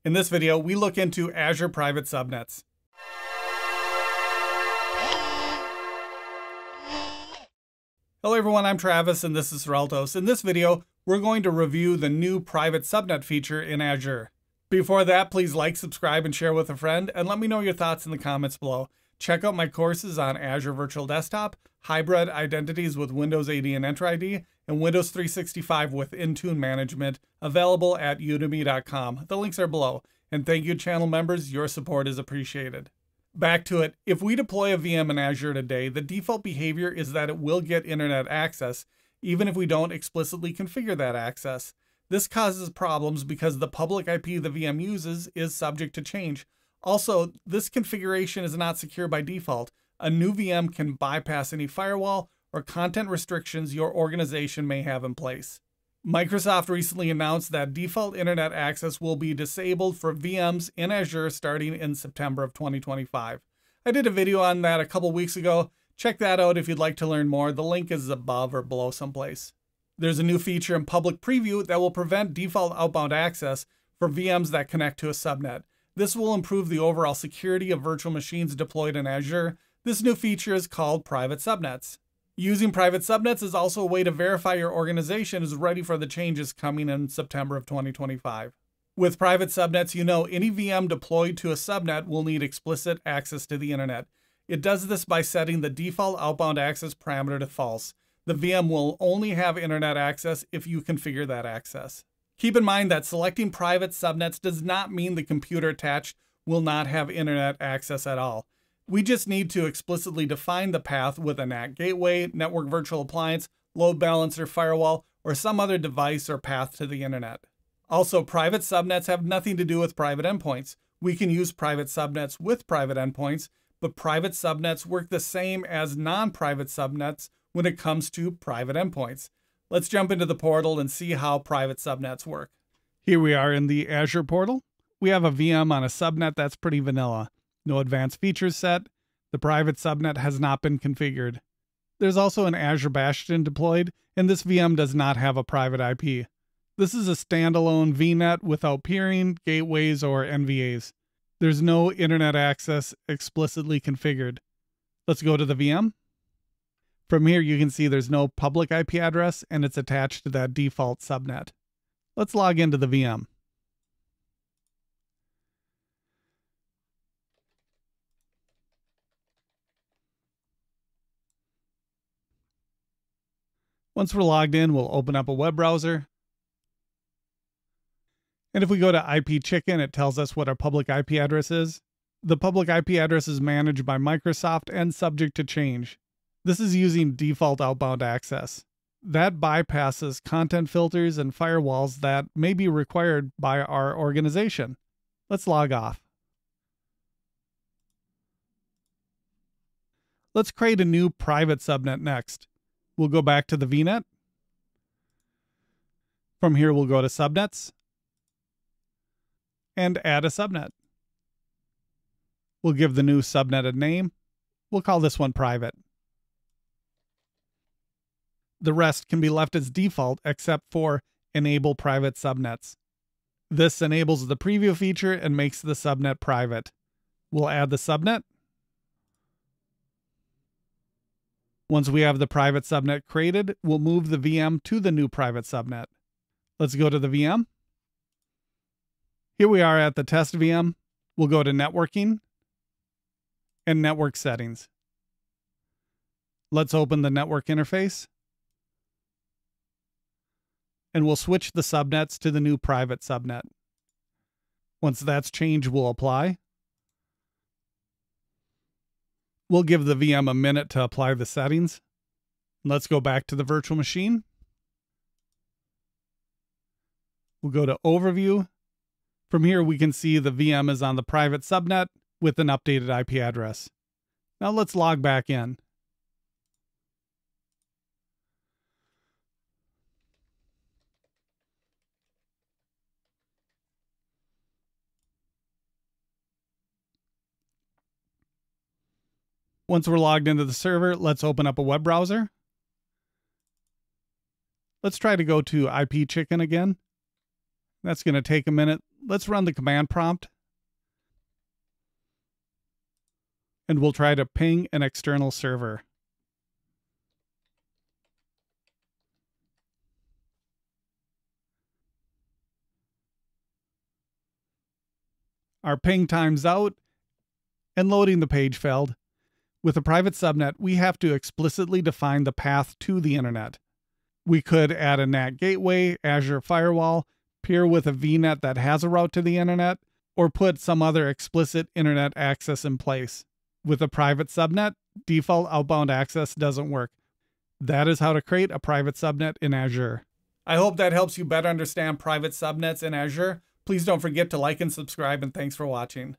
In this video, we look into Azure private subnets. Hello everyone, I'm Travis and this is Xeraltos. In this video, we're going to review the new private subnet feature in Azure. Before that, please like, subscribe, and share with a friend, and let me know your thoughts in the comments below. Check out my courses on Azure Virtual Desktop, Hybrid Identities with Windows AD and Entra ID, and Windows 365 with Intune Management, available at udemy.com. The links are below. And thank you, channel members. Your support is appreciated. Back to it. If we deploy a VM in Azure today, the default behavior is that it will get internet access, even if we don't explicitly configure that access. This causes problems because the public IP the VM uses is subject to change. Also, this configuration is not secure by default. A new VM can bypass any firewall or content restrictions your organization may have in place. Microsoft recently announced that default internet access will be disabled for VMs in Azure starting in September of 2025. I did a video on that a couple weeks ago. Check that out if you'd like to learn more. The link is above or below someplace. There's a new feature in public preview that will prevent default outbound access for VMs that connect to a subnet. This will improve the overall security of virtual machines deployed in Azure. This new feature is called private subnets. Using private subnets is also a way to verify your organization is ready for the changes coming in September of 2025. With private subnets, you know any VM deployed to a subnet will need explicit access to the internet. It does this by setting the default outbound access parameter to false. The VM will only have internet access if you configure that access. Keep in mind that selecting private subnets does not mean the computer attached will not have internet access at all. We just need to explicitly define the path with a NAT gateway, network virtual appliance, load balancer, firewall, or some other device or path to the internet. Also, private subnets have nothing to do with private endpoints. We can use private subnets with private endpoints, but private subnets work the same as non-private subnets when it comes to private endpoints. Let's jump into the portal and see how private subnets work. Here we are in the Azure portal. We have a VM on a subnet that's pretty vanilla. No advanced features set. The private subnet has not been configured. There's also an Azure Bastion deployed, and this VM does not have a private IP. This is a standalone VNet without peering, gateways, or NVAs. There's no internet access explicitly configured. Let's go to the VM. From here, you can see there's no public IP address, and it's attached to that default subnet. Let's log into the VM. Once we're logged in, we'll open up a web browser. And if we go to IPChicken, it tells us what our public IP address is. The public IP address is managed by Microsoft and subject to change. This is using default outbound access. That bypasses content filters and firewalls that may be required by our organization. Let's log off. Let's create a new private subnet next. We'll go back to the VNet. From here, we'll go to subnets and add a subnet. We'll give the new subnet a name. We'll call this one private. The rest can be left as default except for enable private subnets. This enables the preview feature and makes the subnet private. We'll add the subnet. Once we have the private subnet created, we'll move the VM to the new private subnet. Let's go to the VM. Here we are at the test VM. We'll go to networking and network settings. Let's open the network interface. And we'll switch the subnets to the new private subnet. Once that's changed, we'll apply. We'll give the VM a minute to apply the settings. Let's go back to the virtual machine. We'll go to Overview. From here, we can see the VM is on the private subnet with an updated IP address. Now let's log back in. Once we're logged into the server, let's open up a web browser. Let's try to go to IPChicken again. That's going to take a minute. Let's run the command prompt. And we'll try to ping an external server. Our ping time's out, and loading the page failed. With a private subnet, we have to explicitly define the path to the internet. We could add a NAT gateway, Azure firewall, peer with a VNet that has a route to the internet, or put some other explicit internet access in place. With a private subnet, default outbound access doesn't work. That is how to create a private subnet in Azure. I hope that helps you better understand private subnets in Azure. Please don't forget to like and subscribe, and thanks for watching.